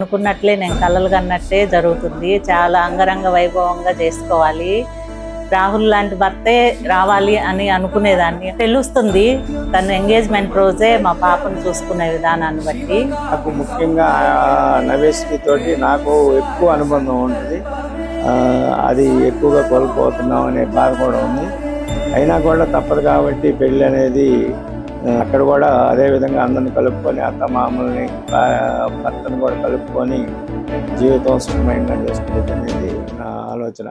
అనుకున్నట్లే నేను కలలు కన్నట్టే జరుగుతుంది. చాలా అంగరంగ వైభవంగా చేసుకోవాలి. రాహుల్ లాంటి భర్తే రావాలి అని అనుకునేదాన్ని. తెలుస్తుంది తన ఎంగేజ్మెంట్ రోజే మా పాపను చూసుకునే విధానాన్ని బట్టి. నాకు ముఖ్యంగా నవేష్కి తోటి నాకు ఎక్కువ అనుబంధం ఉంటుంది. అది ఎక్కువగా కోల్పోతున్నాం అనే బాధ కూడా ఉంది. అయినా కూడా తప్పదు కాబట్టి పెళ్ళి అనేది అక్కడ కూడా అదేవిధంగా అందరిని కలుపుకొని అత్త మామూలని భర్తను కూడా కలుపుకొని జీవితం సుఖమయంగా చేసుకుంటుంది అనేది నా ఆలోచన.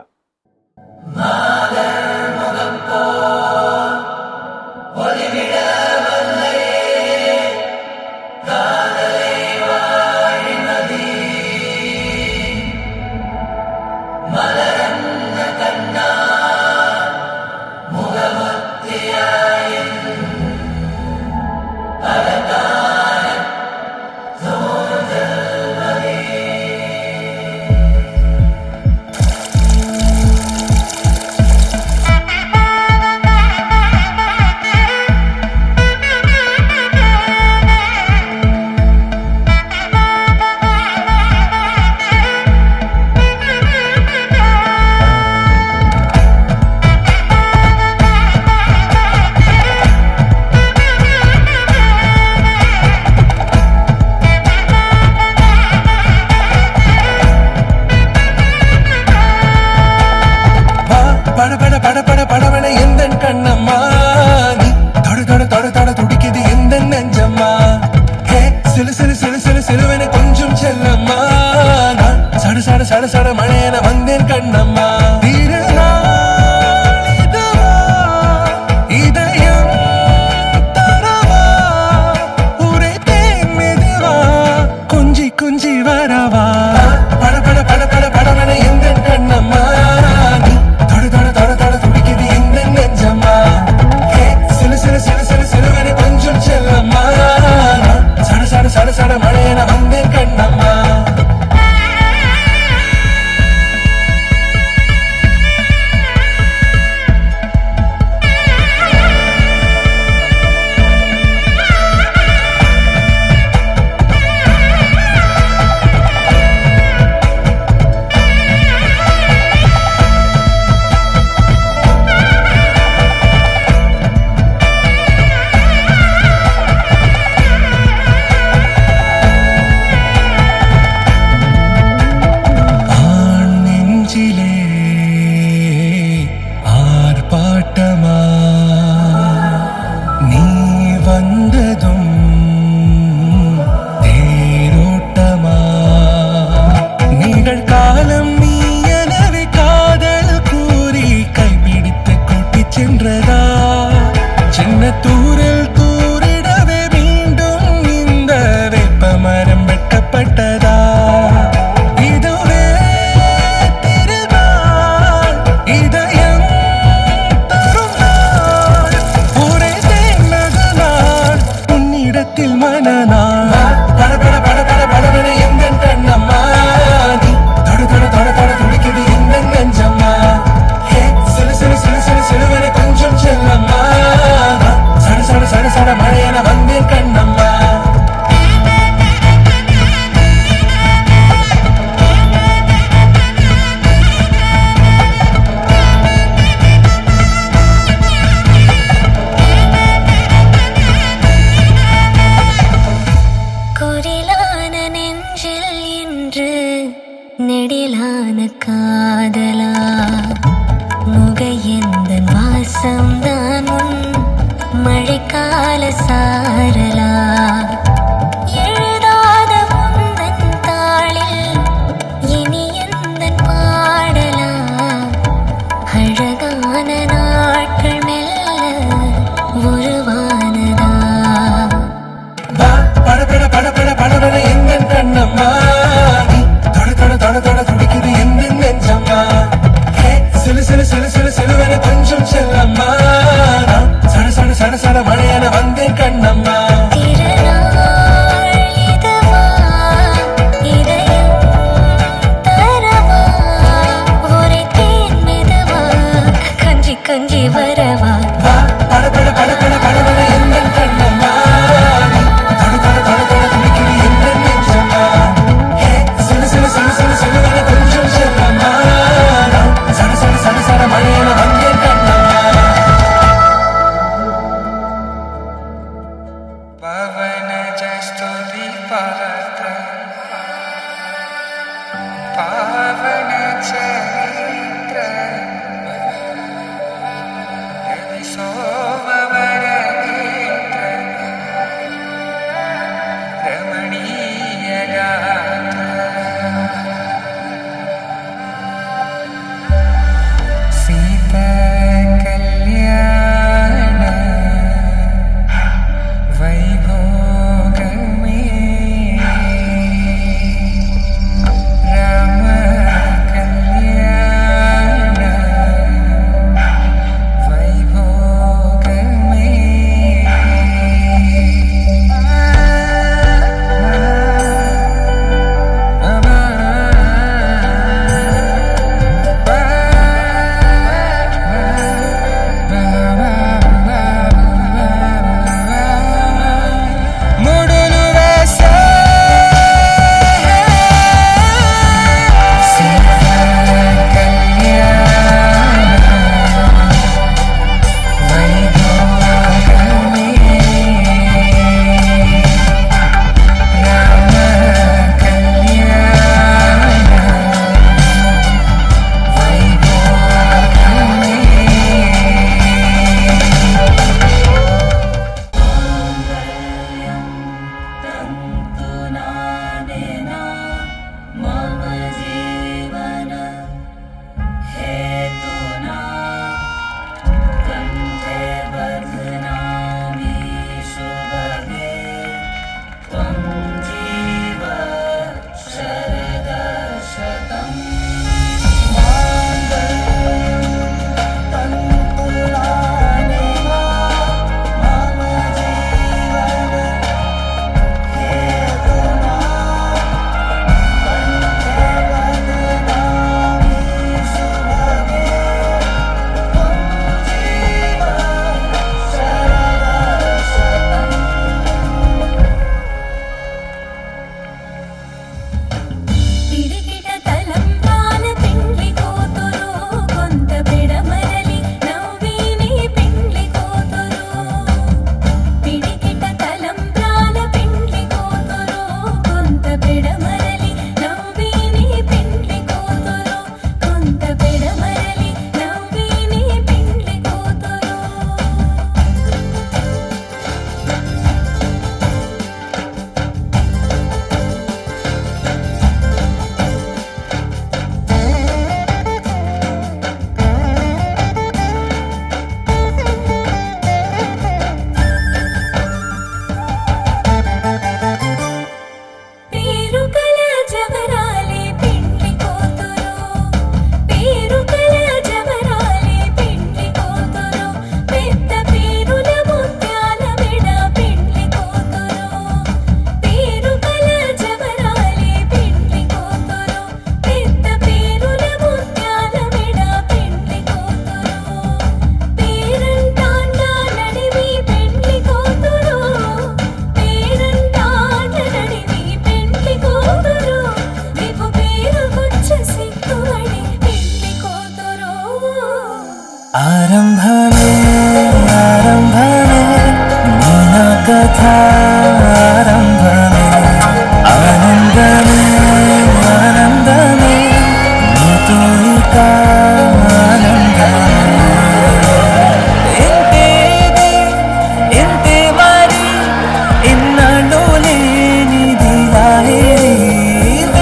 पवनजस्तुति पात्र पावन चरित्र रविसोमवर नेत्र रमणीय गात्र सीता कल्याण वैभोगमे राम कल्याण वैभोगमे ముడులు వేసే సీతా కళ్యాణ వైభోగమే రామ కళ్యాణ వైభోగమే तन्तुनानेना मम जीवन हेतुना कण्ठे बध्नामि शुभगे त्वं जीव शरदशतं माङ्गल्यं तन्तुनानेना मम जीवन हेतुना कण्ठे बध्नामि शुभगे त्वं जीव शरदशतं పిడికిట తలంబ్రాల పెండ్లి కూతురు కొంత పెడమరలి నవ్విని పెండ్లి కూతురు పిడికిట తలంబ్రాల పెండ్లి కూతురు కొంత పెడమరలి నవ్విని పెండ్లి కూతురు కొంత పెడమరలి నవ్విని పెండ్లి కూతురు పేరుకల జవరాలి పెండ్లి కూతురు పేరుకల జవరాలి పెండ్లి కూతురు పెద్ద పేరుల ముత్యాల మెడ పెండ్లి కూతురు పేరుకల జవరాలి పెండ్లి కూతురు పెద్ద పేరుల ముత్యాల మెడ పెండ్లి కూతురు పేరంటాండ నడివి పెండ్లి కూతురు పేరంటాండ నడివి పెండ్లి కూతురు విపు పేరు గుచ్చ సిక్కుబడి పెండ్లి కూతురు ఆరంభమే ఆరంభమే నీ నా కథ ఆరంభమే ఆనందమే ఆనందమే నీతో ఇక ఆనందమే ఎంతేది ఎంతే మరి ఎన్నాళ్ళు లేనిది లాహేరి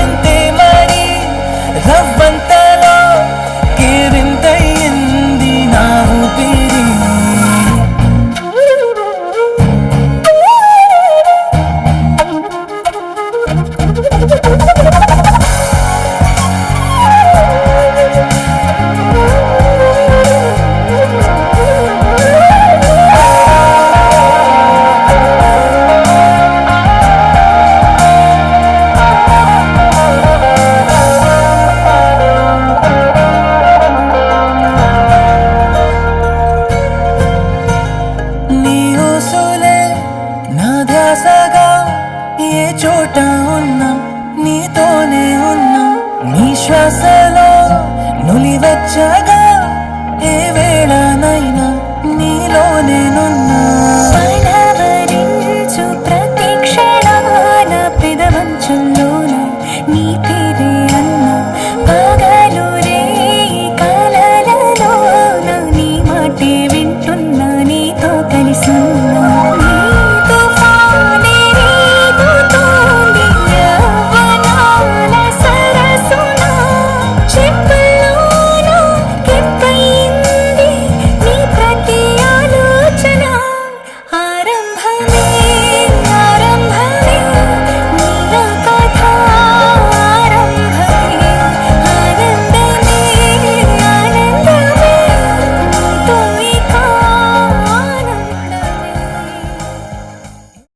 ఎంతే మరి రవ్వంతలో కేరింతయింది నా ఊపిరి నీ ఊసులే నా ధ్యాసగా ఏ చోట ఉన్నా నీతోనే ఉన్నా నీ శ్వాసల